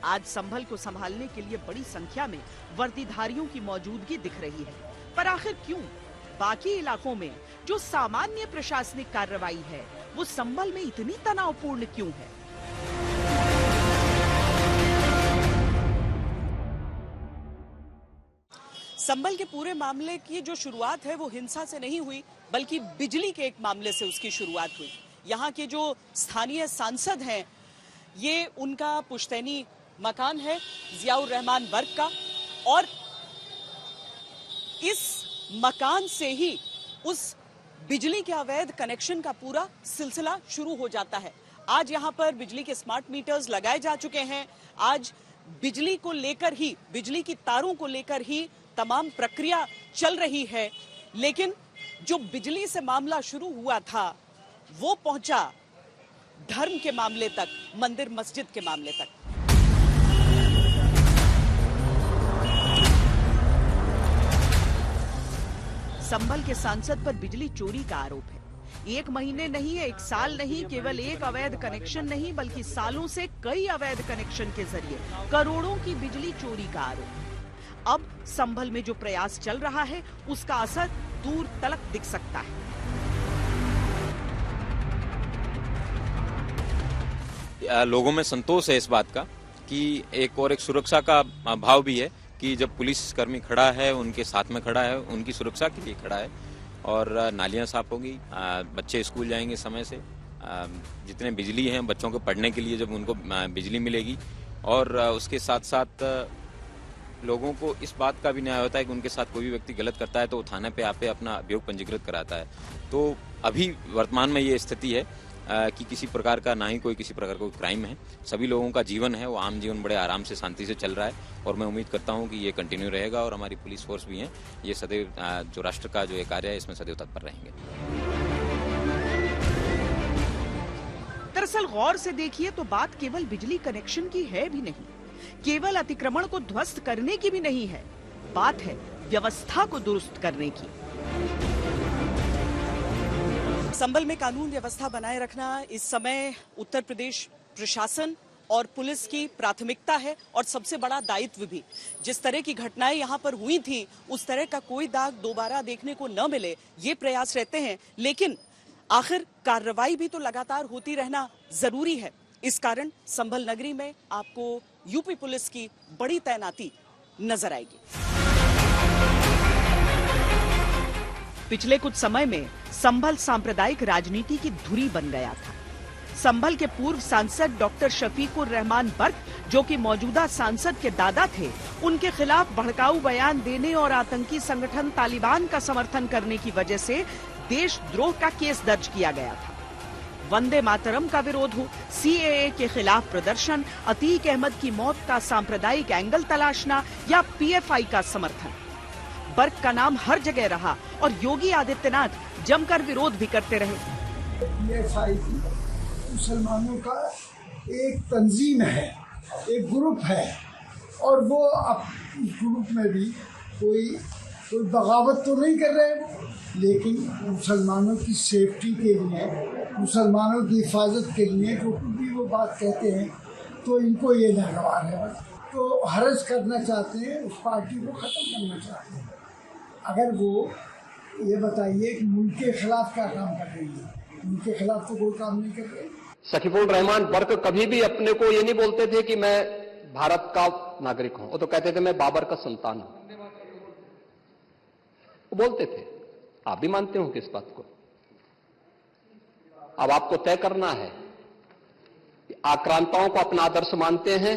आज संभल को संभालने के लिए बड़ी संख्या में वर्दीधारियों की मौजूदगी दिख रही है। पर आखिर क्यों? बाकी इलाकों में जो सामान्य प्रशासनिक कार्रवाई है वो संभल में इतनी तनावपूर्ण क्यों है? संभल के पूरे मामले की जो शुरुआत है वो हिंसा से नहीं हुई, बल्कि बिजली के एक मामले से उसकी शुरुआत हुई। यहाँ के जो स्थानीय सांसद हैं, ये उनका पुश्तैनी मकान है जियाउर रहमान बर्क का, और इस मकान से ही उस बिजली के अवैध कनेक्शन का पूरा सिलसिला शुरू हो जाता है। आज यहाँ पर बिजली के स्मार्ट मीटर्स लगाए जा चुके हैं। आज बिजली को लेकर ही, बिजली की तारों को लेकर ही तमाम प्रक्रिया चल रही है, लेकिन जो बिजली से मामला शुरू हुआ था वो पहुंचा धर्म के मामले तक, मंदिर मस्जिद के मामले तक। संभल के सांसद पर बिजली चोरी का आरोप है। 1 महीने नहीं, 1 साल नहीं, केवल एक अवैध कनेक्शन नहीं बल्कि सालों से कई अवैध कनेक्शन के जरिए करोड़ों की बिजली चोरी का आरोप है। अब संभल में जो प्रयास चल रहा है उसका असर दूर तलक दिख सकता है। लोगों में संतोष है इस बात का कि एक सुरक्षा का भाव भी है कि जब पुलिस कर्मी खड़ा है, उनके साथ में खड़ा है, उनकी सुरक्षा के लिए खड़ा है, और नालियां साफ होगी, बच्चे स्कूल जाएंगे समय से, जितने बिजली हैं बच्चों के पढ़ने के लिए जब उनको बिजली मिलेगी, और उसके साथ साथ लोगों को इस बात का भी न्याय होता है कि उनके साथ कोई भी व्यक्ति गलत करता है तो थाने पे आके अपना अभियोग पंजीकृत कराता है। तो अभी वर्तमान में ये स्थिति है कि किसी प्रकार का ना ही कोई किसी प्रकार का कोई क्राइम है। सभी लोगों का जीवन है वो आम जीवन बड़े आराम से शांति से चल रहा है, और मैं उम्मीद करता हूं कि ये कंटिन्यू रहेगा, और हमारी पुलिस फोर्स भी है, ये सदैव जो राष्ट्र का जो ये कार्य है इसमें सदैव तत्पर रहेंगे। दरअसल गौर से देखिए तो बात केवल बिजली कनेक्शन की है भी नहीं, केवल अतिक्रमण को ध्वस्त करने की भी नहीं है, बात है व्यवस्था को दुरुस्त करने की। संभल में कानून व्यवस्था बनाए रखना इस समय उत्तर प्रदेश प्रशासन और पुलिस की प्राथमिकता है, और सबसे बड़ा दायित्व भी। जिस तरह की घटनाएं यहाँ पर हुई थी उस तरह का कोई दाग दोबारा देखने को न मिले, ये प्रयास रहते हैं। लेकिन आखिर कार्रवाई भी तो लगातार होती रहना जरूरी है। इस कारण संभल नगरी में आपको यूपी पुलिस की बड़ी तैनाती नजर आएगी। पिछले कुछ समय में संभल सांप्रदायिक राजनीति की धुरी बन गया था। संभल के पूर्व सांसद डॉक्टर शफीकुर रहमान बर्क, जो कि मौजूदा सांसद के दादा थे, उनके खिलाफ भड़काऊ बयान देने और आतंकी संगठन तालिबान का समर्थन करने की वजह से देशद्रोह का केस दर्ज किया गया था। वंदे मातरम का विरोध हो, सीएए के खिलाफ प्रदर्शन, अतीक अहमद की मौत का सांप्रदायिक एंगल तलाशना या पीएफआई का समर्थन, बर्क का नाम हर जगह रहा और योगी आदित्यनाथ जमकर विरोध भी करते रहे। पीएफआई मुसलमानों का एक तंजीम है, एक ग्रुप है, और वो अब ग्रुप में भी कोई बगावत तो नहीं कर रहे, लेकिन मुसलमानों की सेफ्टी के लिए, मुसलमानों की हिफाजत के लिए जो भी वो बात कहते हैं, तो इनको ये नागवार है। बस तो हरज करना चाहते हैं, उस पार्टी को ख़त्म करना चाहते हैं। अगर वो ये बताइए कि मुल्क के खिलाफ क्या काम कर रही है, मुल्क के खिलाफ तो कोई काम नहीं कर रहे। शफीकुर रहमान बर्क कभी भी अपने को ये नहीं बोलते थे कि मैं भारत का नागरिक हूं, वो तो कहते थे मैं बाबर का संतान हूं, वो बोलते थे। आप भी मानते हो कि इस बात को? अब आपको तय करना है कि आक्रांताओं को अपना आदर्श मानते हैं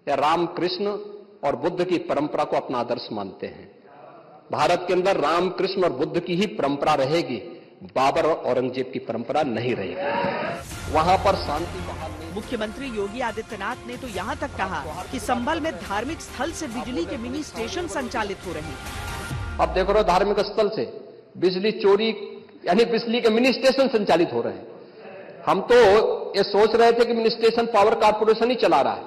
या राम कृष्ण और बुद्ध की परंपरा को अपना आदर्श मानते हैं। भारत के अंदर राम कृष्ण और बुद्ध की ही परंपरा रहेगी, बाबर और औरंगजेब की परंपरा नहीं रहेगी। वहां पर शांति बहाल नहीं। मुख्यमंत्री योगी आदित्यनाथ ने तो यहाँ तक कहा कि संभल में धार्मिक स्थल से बिजली के मिनी स्टेशन संचालित हो रहे हैं। अब देखो रहे धार्मिक स्थल से बिजली चोरी, यानी बिजली के मिनी स्टेशन संचालित हो रहे हैं। हम तो ये सोच रहे थे कि मिनी स्टेशन पावर कारपोरेशन ही चला रहा है।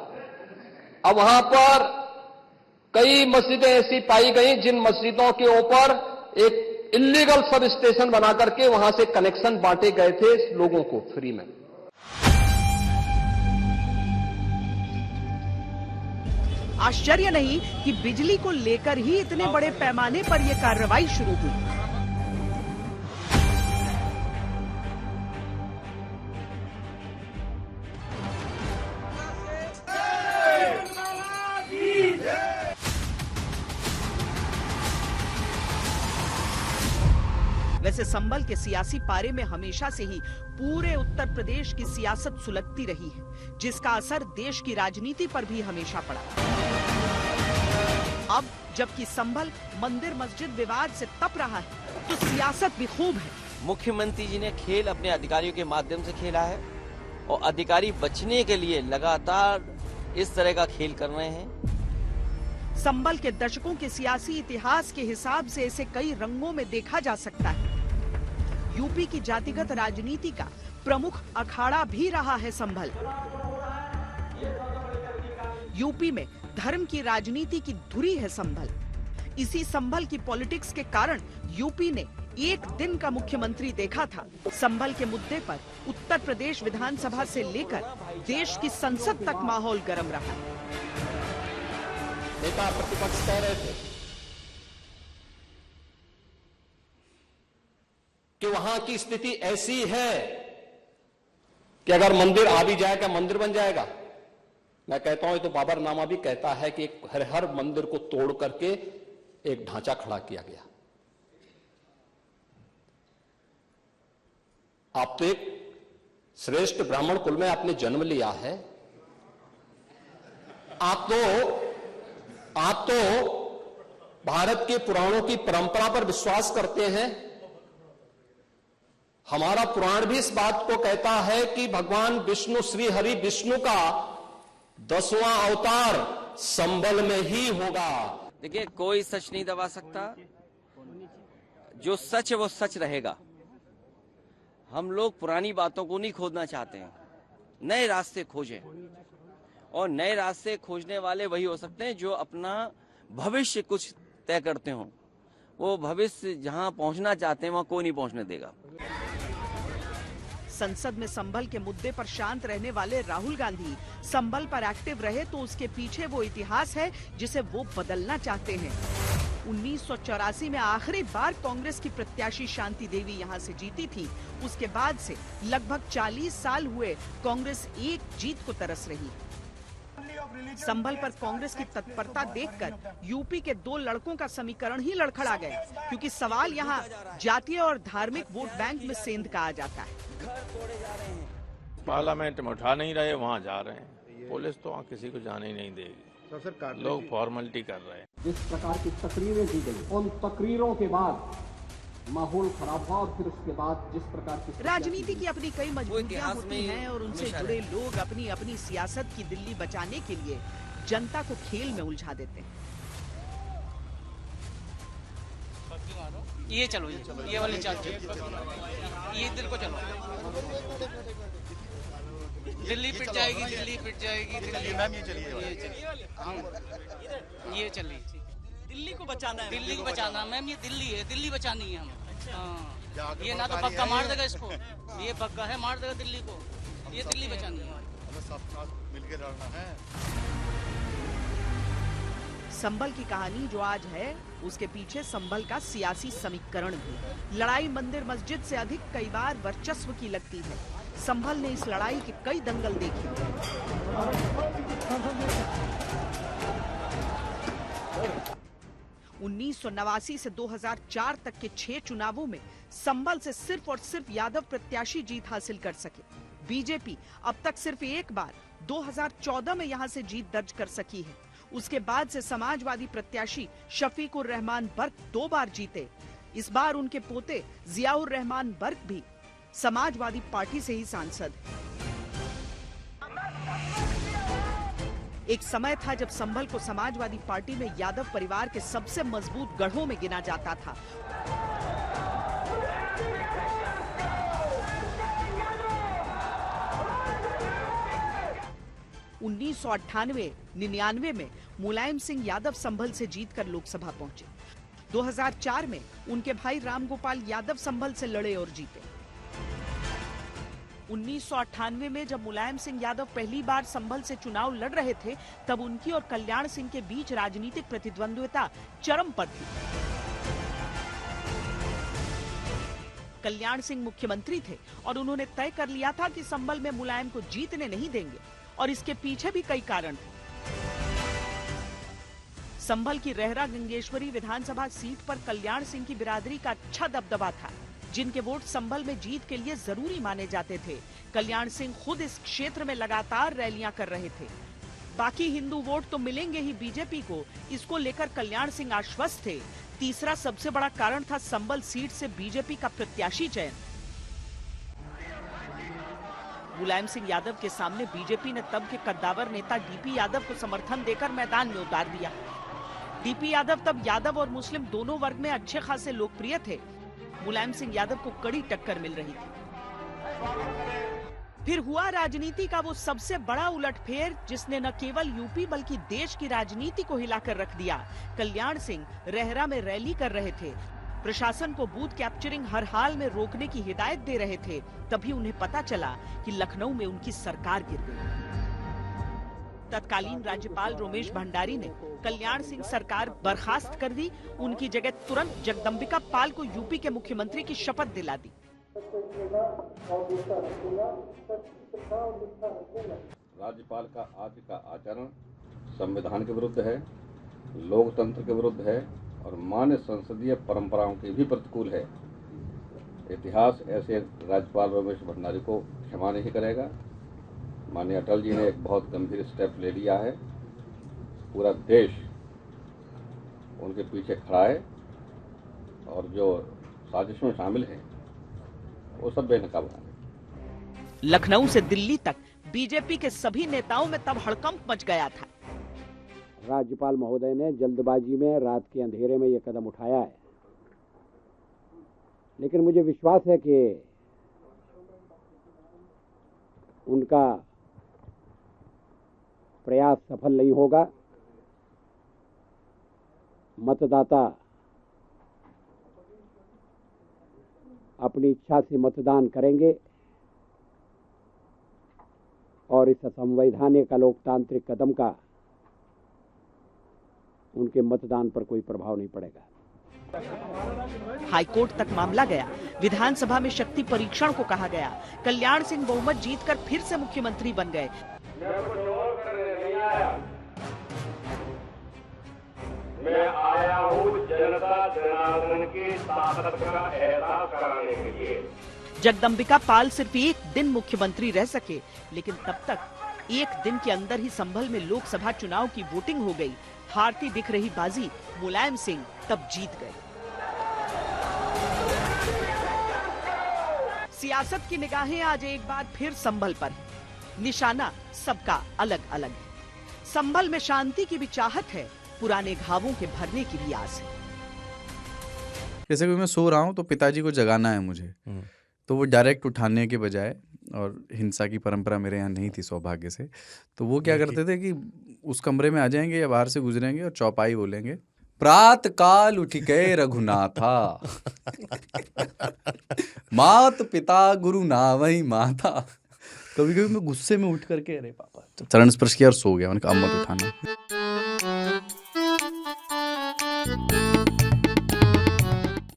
अब वहां पर कई मस्जिदें ऐसी पाई गई जिन मस्जिदों के ऊपर एक इल्लीगल सब स्टेशन बना करके वहां से कनेक्शन बांटे गए थे लोगों को फ्री में। आश्चर्य नहीं कि बिजली को लेकर ही इतने बड़े पैमाने पर यह कार्रवाई शुरू हुई। वैसे संभल के सियासी पारे में हमेशा से ही पूरे उत्तर प्रदेश की सियासत सुलगती रही है, जिसका असर देश की राजनीति पर भी हमेशा पड़ा। अब जबकि संभल मंदिर मस्जिद विवाद से तप रहा है, तो सियासत भी खूब है। मुख्यमंत्री जी ने खेल अपने अधिकारियों के माध्यम से खेला है और अधिकारी बचने के लिए लगातार इस तरह का खेल कर रहे हैं। संभल के दशकों के सियासी इतिहास के हिसाब से इसे कई रंगों में देखा जा सकता है। यूपी की जातिगत राजनीति का प्रमुख अखाड़ा भी रहा है संभल। यूपी में धर्म की राजनीति की धुरी है संभल। इसी संभल की पॉलिटिक्स के कारण यूपी ने एक दिन का मुख्यमंत्री देखा था। संभल के मुद्दे पर उत्तर प्रदेश विधानसभा से लेकर देश की संसद तक माहौल गर्म रहा। नेता प्रतिपक्ष कह रहे थे कि वहां की स्थिति ऐसी है कि अगर मंदिर आ भी जाएगा, मंदिर बन जाएगा। मैं कहता हूं, ये तो बाबरनामा भी कहता है कि हर मंदिर को तोड़ करके एक ढांचा खड़ा किया गया। आप तो एक श्रेष्ठ ब्राह्मण कुल में आपने जन्म लिया है। आप तो भारत के पुराणों की परंपरा पर विश्वास करते हैं। हमारा पुराण भी इस बात को कहता है कि भगवान विष्णु, श्री हरि विष्णु का 10वां अवतार संभल में ही होगा। देखिए, कोई सच नहीं दबा सकता। जो सच है वो सच रहेगा। हम लोग पुरानी बातों को नहीं खोदना चाहते हैं, नए रास्ते खोजें। और नए रास्ते खोजने वाले वही हो सकते हैं जो अपना भविष्य कुछ तय करते हों। वो भविष्य जहां पहुंचना चाहते हैं वहां कोई नहीं पहुंचने देगा। संसद में संभल के मुद्दे पर शांत रहने वाले राहुल गांधी संभल पर एक्टिव रहे तो उसके पीछे वो इतिहास है जिसे वो बदलना चाहते हैं। 1984 में आखिरी बार कांग्रेस की प्रत्याशी शांति देवी यहां से जीती थी। उसके बाद से लगभग 40 साल हुए कांग्रेस एक जीत को तरस रही। संभल पर कांग्रेस की तत्परता देखकर यूपी के दो लड़कों का समीकरण ही लड़खड़ा गया, क्योंकि सवाल यहाँ जातीय और धार्मिक वोट बैंक में सेंध का आ जाता है। पार्लियामेंट में उठा नहीं रहे, वहाँ जा रहे हैं। पुलिस तो वहाँ किसी को जाने ही नहीं देगी। लोग फॉर्मेलिटी कर रहे हैं। जिस प्रकार की तकरीरें दी गई, उन तकरीरों के बाद माहौल खराब हुआ और फिर उसके बाद जिस प्रकार की राजनीति की अपनी कई मजबूरियां होती हैं और उनसे जुड़े लोग अपनी अपनी सियासत की दिल्ली बचाने के लिए जनता को खेल में उलझा देते हैं। ये चलो, ये वाली चाल, ये दिल को चलो। दिल्ली पिट जाएगी, दिल्ली पिट जाएगी, दिल्ली मैम ये चलिए, ये चलिए। दिल्ली को बचाना है, दिल्ली को बचाना मैम, ये दिल्ली है, दिल्ली बचानी है हमें। हाँ, ये ना तो बग्गा मार देगा इसको, ये बग्गा है मार देगा दिल्ली को, ये दिल्ली बचानी है। मिलकर लड़ना है। संभल की कहानी जो आज है उसके पीछे संभल का सियासी समीकरण भी। लड़ाई मंदिर मस्जिद से अधिक कई बार वर्चस्व की लगती है। संभल ने इस लड़ाई के कई दंगल देखे। 1989 से 2004 तक के 6 चुनावों में संभल से सिर्फ और सिर्फ यादव प्रत्याशी जीत हासिल कर सके। बीजेपी अब तक सिर्फ एक बार 2014 में यहां से जीत दर्ज कर सकी है। उसके बाद से समाजवादी प्रत्याशी शफीक उर रहमान बर्क 2 बार जीते। इस बार उनके पोते जियाउर रहमान बर्क भी समाजवादी पार्टी से ही सांसद हैं। एक समय था जब संभल को समाजवादी पार्टी में यादव परिवार के सबसे मजबूत गढ़ों में गिना जाता था। उन्नीस 1998-99 में मुलायम सिंह यादव संभल से जीतकर लोकसभा पहुंचे। 2004 में उनके भाई रामगोपाल यादव संभल से लड़े और जीते। 1998 में जब मुलायम सिंह यादव पहली बार संभल से चुनाव लड़ रहे थे, तब उनकी और कल्याण सिंह के बीच राजनीतिक प्रतिद्वंद्विता चरम पर थी। कल्याण सिंह मुख्यमंत्री थे और उन्होंने तय कर लिया था कि संभल में मुलायम को जीतने नहीं देंगे, और इसके पीछे भी कई कारण थे। संभल की रहरा गंगेश्वरी विधानसभा सीट पर कल्याण सिंह की बिरादरी का अच्छा दबदबा था, जिनके वोट संभल में जीत के लिए जरूरी माने जाते थे। कल्याण सिंह खुद इस क्षेत्र में लगातार रैलियां कर रहे थे। बाकी हिंदू वोट तो मिलेंगे ही बीजेपी को, इसको लेकर कल्याण सिंह आश्वस्त थे। तीसरा सबसे बड़ा कारण था संभल सीट से बीजेपी का प्रत्याशी चयन। मुलायम सिंह यादव के सामने बीजेपी ने तब के कद्दावर नेता डीपी यादव को समर्थन देकर मैदान में उतार दिया। डीपी यादव तब यादव और मुस्लिम दोनों वर्ग में अच्छे खासे लोकप्रिय थे। मुलायम सिंह यादव को कड़ी टक्कर मिल रही थी। फिर हुआ राजनीति का वो सबसे बड़ा उलटफेर, जिसने न केवल यूपी बल्कि देश की राजनीति को हिलाकर रख दिया। कल्याण सिंह रहरा में रैली कर रहे थे, प्रशासन को बूथ कैप्चरिंग हर हाल में रोकने की हिदायत दे रहे थे। तभी उन्हें पता चला कि लखनऊ में उनकी सरकार गिर गई। तत्कालीन राज्यपाल रोमेश भंडारी ने कल्याण सिंह सरकार बर्खास्त कर दी। उनकी जगह तुरंत जगदम्बिका पाल को यूपी के मुख्यमंत्री की शपथ दिला दी। राज्यपाल का आज का आचरण संविधान के विरुद्ध है, लोकतंत्र के विरुद्ध है और मान्य संसदीय परंपराओं के भी प्रतिकूल है। इतिहास ऐसे राज्यपाल रमेश भंडारी को क्षमा नहीं करेगा। माननीय अटल जी ने एक बहुत गंभीर स्टेप ले लिया है। पूरा देश उनके पीछे खड़ा है और जो साजिश में शामिल हैं वो सब बेनकाब हैं। लखनऊ से दिल्ली तक बीजेपी के सभी नेताओं में तब हड़कंप मच गया था। राज्यपाल महोदय ने जल्दबाजी में रात के अंधेरे में ये कदम उठाया है, लेकिन मुझे विश्वास है कि उनका प्रयास सफल नहीं होगा। मतदाता अपनी इच्छा से मतदान करेंगे और इस असंवैधानिक लोकतांत्रिक कदम का उनके मतदान पर कोई प्रभाव नहीं पड़ेगा। हाईकोर्ट तक मामला गया। विधानसभा में शक्ति परीक्षण को कहा गया। कल्याण सिंह बहुमत जीतकर फिर से मुख्यमंत्री बन गए। मैं आया हूँ जनता जनार्दन की ताकत का एहसास कराने के लिए। जगदम्बिका पाल सिर्फ एक दिन मुख्यमंत्री रह सके, लेकिन तब तक एक दिन के अंदर ही संभल में लोकसभा चुनाव की वोटिंग हो गई। हारती दिख रही बाजी मुलायम सिंह तब जीत गए। सियासत की निगाहें आज एक बार फिर संभल पर है। निशाना सबका अलग अलग है। संभल में शांति की भी चाहत है, पुराने घावों के भरने की भी आस है। जैसे कि मैं सो रहा हूँ तो पिताजी को जगाना है मुझे, तो वो डायरेक्ट उठाने के बजाय, और हिंसा की परंपरा मेरे यहाँ नहीं थी सौभाग्य से, तो वो क्या करते थे कि उस कमरे में आ जाएंगे या बाहर से गुजरेंगे और चौपाई बोलेंगे, प्रात काल उठ के रघुनाथा मात पिता गुरु नावई माता। कभी कभी मैं गुस्से में उठ करके अरे पापा चरण स्पर्श किया और सो गया। मैंने कहा अब मत उठाना।